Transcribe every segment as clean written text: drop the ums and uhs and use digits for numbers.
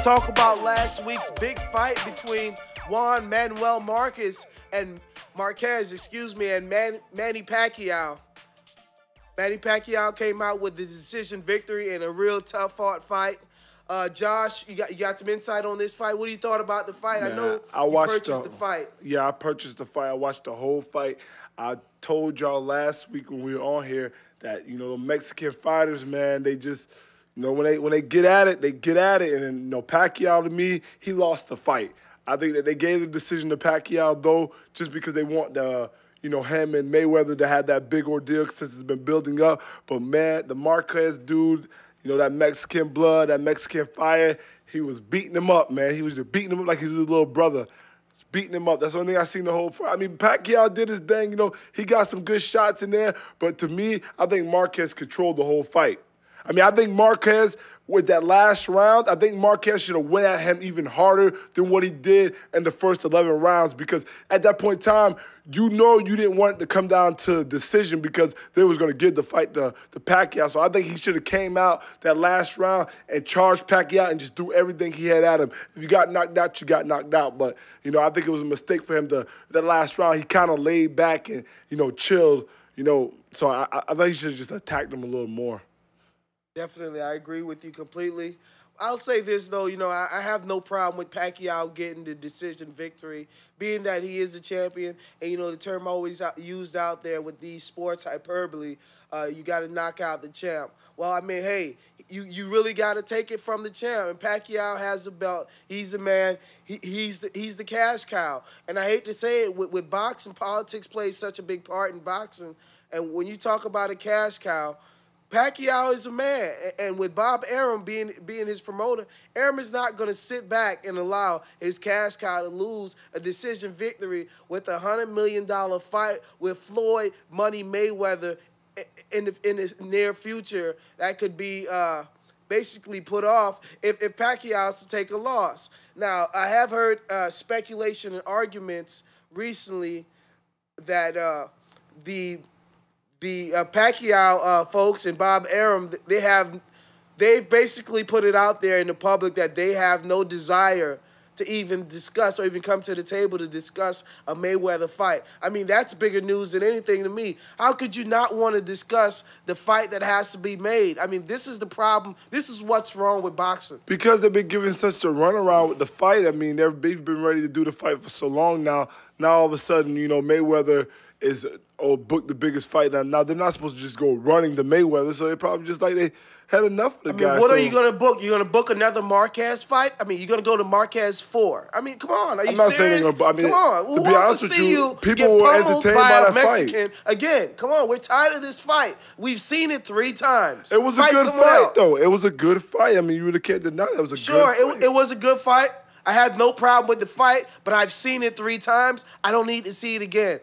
talk about last week's big fight between Juan Manuel Marquez and Manny Pacquiao. Manny Pacquiao came out with the decision victory in a real tough-fought fight. Josh, you got some insight on this fight. What do you thought about the fight? Man, I know you purchased the fight. Yeah, I purchased the fight. I watched the whole fight. I told y'all last week when we were on here that, the Mexican fighters, man, they just, when they get at it, they get at it. And then, Pacquiao, to me, he lost the fight. I think that they gave the decision to Pacquiao, though, just because they want him and Mayweather to have that big ordeal since it's been building up. But, man, the Marquez dude, that Mexican blood, that Mexican fire, he was beating him up, man. He was just beating him up like he was his little brother. Just beating him up. That's the only thing I seen the whole fight. I mean, Pacquiao did his thing. He got some good shots in there. But to me, I think Marquez controlled the whole fight. I mean, I think Marquez, with that last round, I think Marquez should have went at him even harder than what he did in the first 11 rounds, because at that point in time, you didn't want it to come down to a decision because they was going to give the fight to Pacquiao. So I think he should have came out that last round and charged Pacquiao and just threw everything he had at him. If you got knocked out, you got knocked out. But, I think it was a mistake for him that last round. He kind of laid back and, chilled, So I think he should have just attacked him a little more. Definitely, I agree with you completely. I'll say this, though, I have no problem with Pacquiao getting the decision victory, being that he is a champion. And, the term always used out there with these sports hyperbole, you got to knock out the champ. Well, I mean, hey, you really got to take it from the champ. And Pacquiao has the belt. He's the man. He's the cash cow. And I hate to say it, with boxing, politics plays such a big part in boxing. And when you talk about a cash cow, Pacquiao is a man, and with Bob Arum being his promoter, Arum is not going to sit back and allow his cash cow to lose a decision victory with a $100 million fight with Floyd Money Mayweather in the near future that could be basically put off if Pacquiao's to take a loss. Now, I have heard speculation and arguments recently that the Pacquiao folks and Bob Arum, they've basically put it out there in the public that they have no desire to even discuss or even come to the table to discuss a Mayweather fight. I mean, that's bigger news than anything to me. How could you not want to discuss the fight that has to be made? I mean, this is the problem. This is what's wrong with boxing. Because they've been giving such a runaround with the fight. I mean, they've been ready to do the fight for so long now. Now, all of a sudden, Mayweather is book the biggest fight. Now they're not supposed to just go running to Mayweather, so they probably just like they had enough of the guy. What are you going to book? You're going to book another Marquez fight? I mean, you're going to go to Marquez 4. I mean, come on. Are you serious? Come on. Who wants to see you get pummeled by a Mexican again? Come on. We're tired of this fight. We've seen it 3 times. It was a good fight, though. It was a good fight. I mean, you really can't deny it. It was a good fight. Sure, it was a good fight. I had no problem with the fight, but I've seen it 3 times. I don't need to see it again.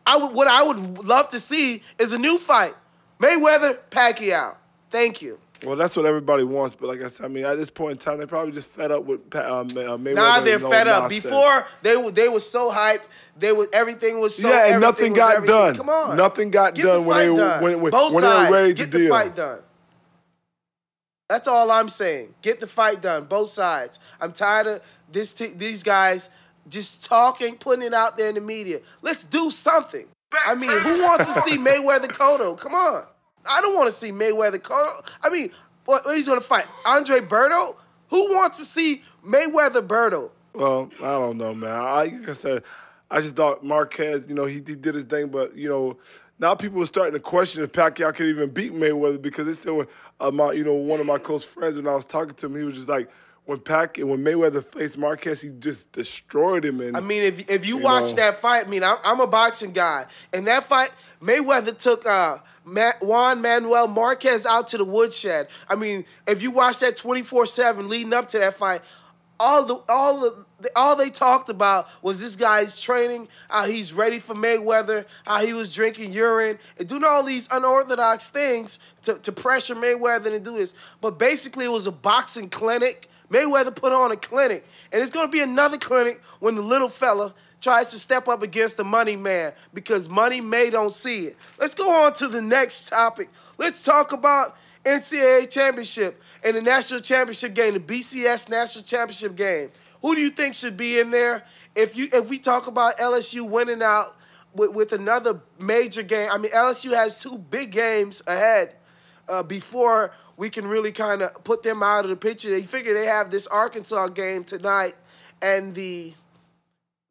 What I would love to see is a new fight. Mayweather, Pacquiao. Thank you. Well, that's what everybody wants, but like I said, I mean, at this point in time, they're probably just fed up with Mayweather. Nah, they're fed up. Before, they were so hyped. Everything was so. Yeah, and nothing got done. Come on, nothing got done when they were ready to deal. Get the fight done. That's all I'm saying. Get the fight done, both sides. I'm tired of these guys just talking, putting it out there in the media. Let's do something. I mean, who wants to see Mayweather Cotto? Come on. I don't want to see Mayweather Cotto. I mean, what he's going to fight? Andre Berto? Who wants to see Mayweather Berto? Well, I don't know, man. Like I said, I just thought Marquez, he did his thing, but, now people are starting to question if Pacquiao could even beat Mayweather, because they said when one of my close friends, when I was talking to him, he was just like, when Mayweather faced Marquez, he just destroyed him. And I mean, if you watch that fight, I mean, I'm a boxing guy, and that fight, Mayweather took Juan Manuel Marquez out to the woodshed. I mean, if you watch that 24/7 leading up to that fight, all they talked about was this guy's training, how he's ready for Mayweather, how he was drinking urine, and doing all these unorthodox things to pressure Mayweather to do this. But basically, it was a boxing clinic. Mayweather put on a clinic, and it's going to be another clinic when the little fella tries to step up against the money man, because Money May don't see it. Let's go on to the next topic. Let's talk about NCAA championship and the national championship game, the BCS national championship game, who do you think should be in there? If we talk about LSU winning out with another major game, I mean, LSU has 2 big games ahead before we can really kind of put them out of the picture. They figure they have this Arkansas game tonight and the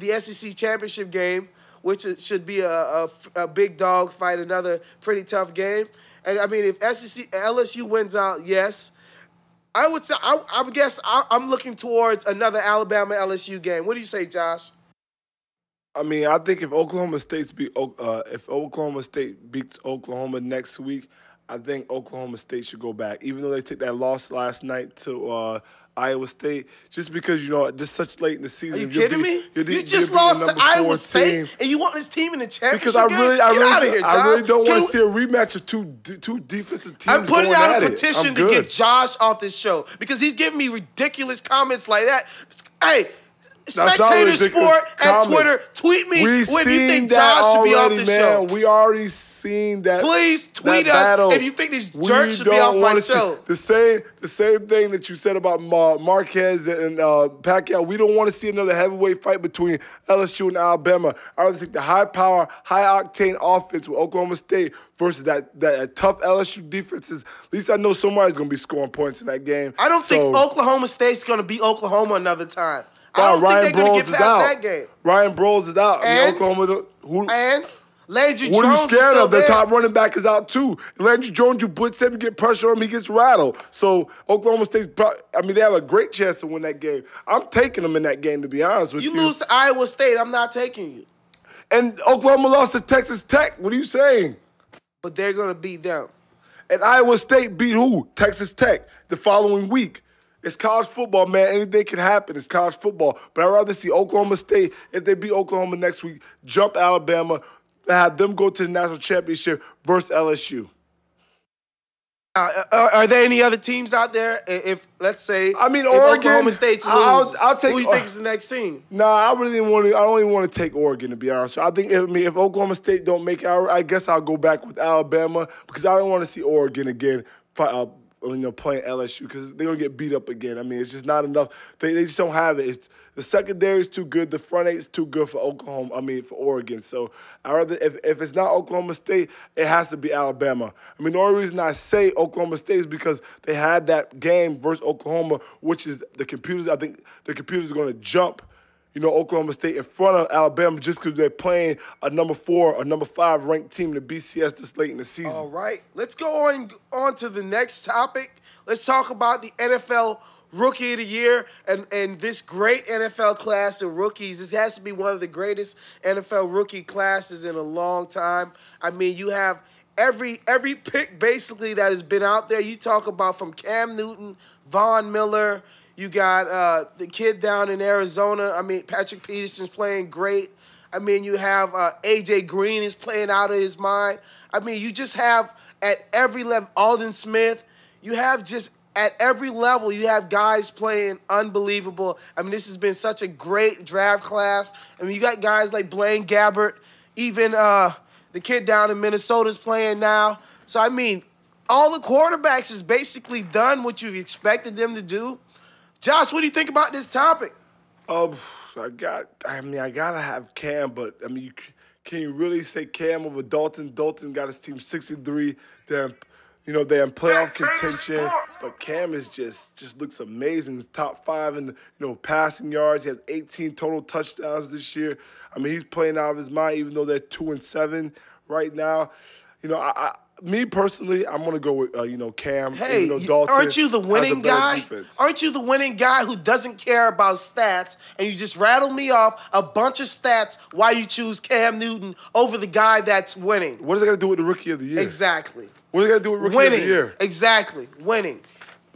SEC championship game, which should be a big dog fight, another pretty tough game. And, I mean, if LSU wins out, yes. I would say, I guess I'm looking towards another Alabama-LSU game. What do you say, Josh? I mean, I think if Oklahoma State beats Oklahoma next week, I think Oklahoma State should go back, even though they took that loss last night to Iowa State, just because, just such late in the season. Are you kidding me? You just lost to Iowa State, and you want this team in the championship game? Get out of here, Josh. I really don't want to see a rematch of two defensive teams. I'm putting out a petition to get Josh off this show because he's giving me ridiculous comments like that. Hey, Spectator Sport at Twitter, tweet me if you think Josh should be off the show. We already seen that. Please tweet us if you think this jerk should be off my show. The same thing that you said about Marquez and Pacquiao. We don't want to see another heavyweight fight between LSU and Alabama. I rather think the high-power, high-octane offense with Oklahoma State versus that tough LSU defenses. At least I know somebody's going to be scoring points in that game. I don't think Oklahoma State's going to beat Oklahoma another time. I don't think they're going to get past that game. Ryan Broyles is out. And, Oklahoma, and Landry Jones what are you scared of? There. The top running back is out too. Landry Jones, you blitz him, get pressure on him, he gets rattled. So Oklahoma State's they have a great chance to win that game. I'm taking them in that game, to be honest with you. You lose to Iowa State, I'm not taking you. And Oklahoma lost to Texas Tech. What are you saying? But they're going to beat them. And Iowa State beat who? Texas Tech the following week. It's college football, man. Anything can happen. It's college football. But I'd rather see Oklahoma State, if they beat Oklahoma next week, jump Alabama, have them go to the national championship versus LSU. Are there any other teams out there? If let's say, Oregon, Oklahoma State loses, I'll take. Who you think is the next team? I don't even want to take Oregon, to be honest. I think if Oklahoma State don't make it, I guess I'll go back with Alabama because I don't want to see Oregon again. Playing LSU because they're going to get beat up again. I mean, it's just not enough. They just don't have it. The secondary is too good. The front eight is too good for for Oregon. So I rather if it's not Oklahoma State, it has to be Alabama. The only reason I say Oklahoma State is because they had that game versus Oklahoma, which is the computers. I think the computers are going to jump Oklahoma State in front of Alabama just because they're playing a number 4 or number 5 ranked team in the BCS this late in the season. All right. Let's go on to the next topic. Let's talk about the NFL Rookie of the Year and this great NFL class of rookies. This has to be one of the greatest NFL rookie classes in a long time. You have every pick basically that has been out there. You talk about from Cam Newton, Von Miller. You got the kid down in Arizona. Patrick Peterson's playing great. You have A.J. Green is playing out of his mind. You just have at every level, Alden Smith. You have just at every level, you have guys playing unbelievable. This has been such a great draft class. You got guys like Blaine Gabbert. Even the kid down in Minnesota is playing now. So, all the quarterbacks has basically done what you've expected them to do. Josh, what do you think about this topic? I gotta have Cam, but can you really say Cam over Dalton? Dalton got his team 6-3. They're in playoff contention, but Cam is just looks amazing. He's top 5 in passing yards. He has 18 total touchdowns this year. He's playing out of his mind, even though they're 2-7 right now. Me personally, I'm gonna go with Cam. Hey, Dalton aren't you the winning guy? Aren't you the winning guy who doesn't care about stats? And you just rattled me off a bunch of stats why you choose Cam Newton over the guy that's winning. What does that got to do with the Rookie of the Year? Exactly. What does that got to do with Rookie of the Year? Exactly. Winning.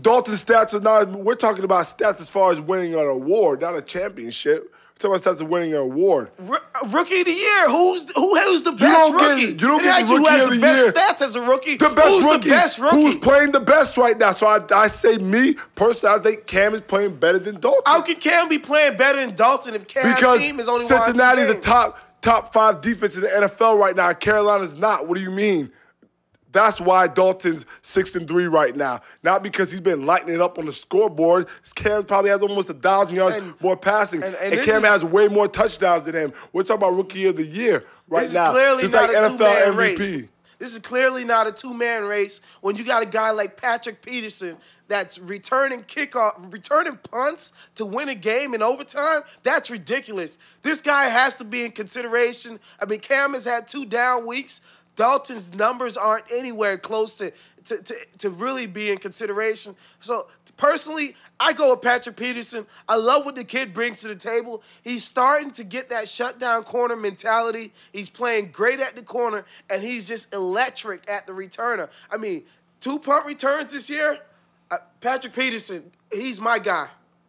Dalton's stats are not. We're talking about stats as far as winning an award, not a championship. We're talking about stats of winning an award. Rookie of the Year. Who's the best rookie? You don't get the Rookie of the Year. Best stats as a rookie. The best rookie. Who's Who's playing the best right now? So I say me personally. I think Cam is playing better than Dalton. How can Cam be playing better than Dalton if Cam's team is only because Cincinnati's a top 5 defense in the NFL right now. Carolina's not. What do you mean? That's why Dalton's 6-3 right now. Not because he's been lighting it up on the scoreboard. Cam probably has almost 1,000 yards more passing, and Cam has way more touchdowns than him. We're talking about Rookie of the Year right now. This is clearly not a two-man MVP. race. This is clearly not a two-man race when you got a guy like Patrick Peterson that's returning punts to win a game in overtime. That's ridiculous. This guy has to be in consideration. I mean, Cam has had 2 down weeks. Dalton's numbers aren't anywhere close to really be in consideration. So, personally, I go with Patrick Peterson. I love what the kid brings to the table. He's starting to get that shutdown corner mentality. He's playing great at the corner, and he's just electric at the returner. I mean, 2 punt returns this year. Patrick Peterson, he's my guy.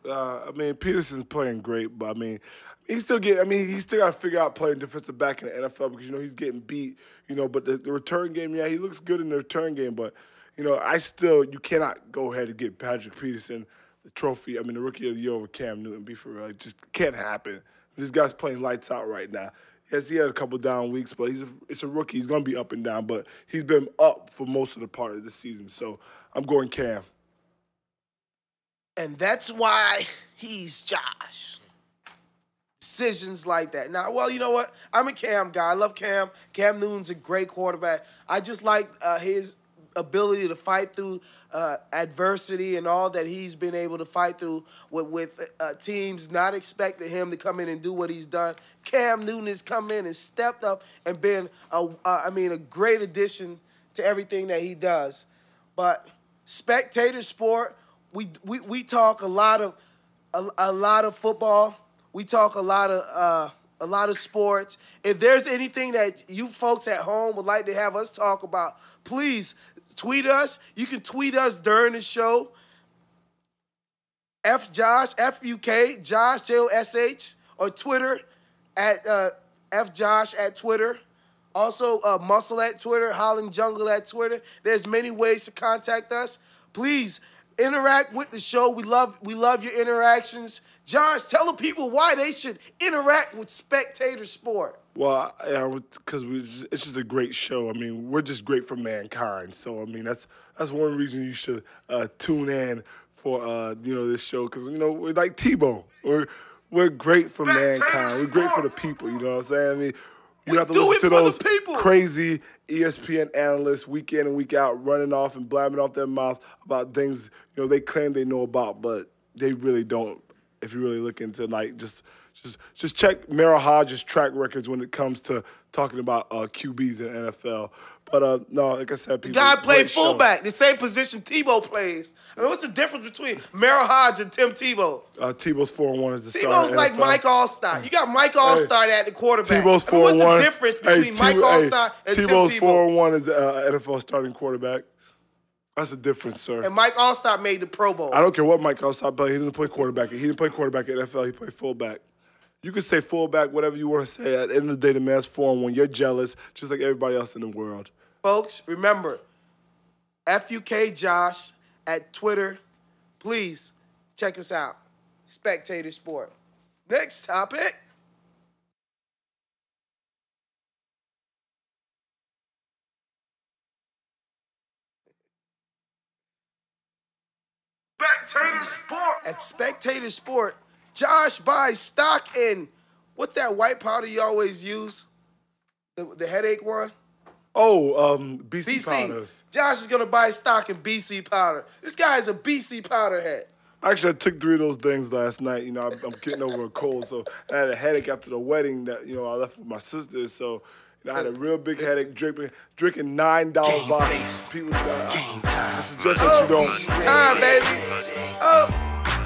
I mean, Peterson's playing great, but I mean, he's still got to figure out playing defensive back in the NFL because, he's getting beat, but the return game, yeah, he looks good in the return game, but, you cannot go ahead and get Patrick Peterson the trophy, the Rookie of the Year over Cam Newton, be for real. It just can't happen. This guy's playing lights out right now. Yes, he had a couple down weeks, but it's a rookie. He's going to be up and down, but he's been up for most of the part of the season, so I'm going Cam. And that's why he's Josh. Decisions like that. Now, well, you know what? I'm a Cam guy. I love Cam. Cam Newton's a great quarterback. I just like his ability to fight through adversity and all that he's been able to fight through with teams not expecting him to come in and do what he's done. Cam Newton has come in and stepped up and been a great addition to everything that he does. But spectator sport, we talk a lot of football. We talk a lot of sports. If there's anything that you folks at home would like to have us talk about, please tweet us. You can tweet us during the show. FJosh, F-U-K, Josh, J-O-S-H, or Twitter at FJosh at Twitter. Also, Muscle at Twitter, Holland Jungle at Twitter. There's many ways to contact us. Please interact with the show. We love your interactions. Josh, tell the people why they should interact with Spectator Sport. Well, because it's just a great show. I mean, we're just great for mankind. So, I mean, that's one reason you should tune in for this show. Because we're like Tebow. We're great for mankind. We're great for the people. You know what I'm saying? I mean, you have to listen to those crazy ESPN analysts week in and week out running off and blabbing off their mouth about things they claim they know about, but they really don't. If you really look into just check Merrill Hodges' track records when it comes to talking about QBs in the NFL. But no, like I said, the guy played fullback, the same position Tebow plays. I mean, what's the difference between Merrill Hodges and Tim Tebow? Tebow's 4-1 is the starter. Tebow's like Mike Allstott. You got Mike Allstott at the quarterback. Tebow's 4-1. What's the difference between Mike Allstott and Tim Tebow? Tebow's 4-1 is the NFL starting quarterback. That's the difference, sir. And Mike Allstott made the Pro Bowl. I don't care what Mike Allstott played. He doesn't play quarterback. He didn't play quarterback at NFL. He played fullback. You can say fullback, whatever you want to say. At the end of the day, the man's 4-1. You're jealous, just like everybody else in the world. Folks, remember, FUK Josh at Twitter. Please check us out. Spectator Sport. Next topic. Spectator Sport. At Spectator Sport, Josh buys stock in, what's that white powder you always use? The headache one? Oh, BC powders. Josh is going to buy stock in BC powder. This guy is a BC powder head. Actually, I took 3 of those things last night. I'm getting over a cold, so I had a headache after the wedding that, I left with my sister. So, I had a real big headache drinking $9 bottles. People, I suggest that you don't. It's time, baby.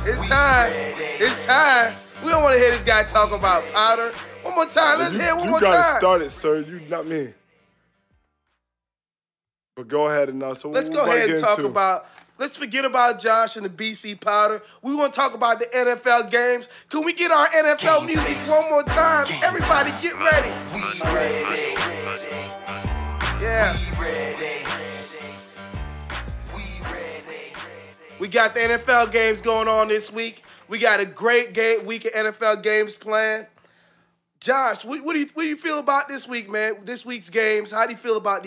It's time. It's time. We don't want to hear this guy talk about powder. One more time. Let's hear it one more time. You got to start it, sir. You, not me. But go ahead and so let's go ahead and talk about. Let's forget about Josh and the BC powder. We want to talk about the NFL games. Can we get our NFL music one more time? Everybody get ready. We ready. Yeah. We got the NFL games going on this week. We got a great week of NFL games planned. Josh, what do you feel about this week, man? This week's games. How do you feel about these?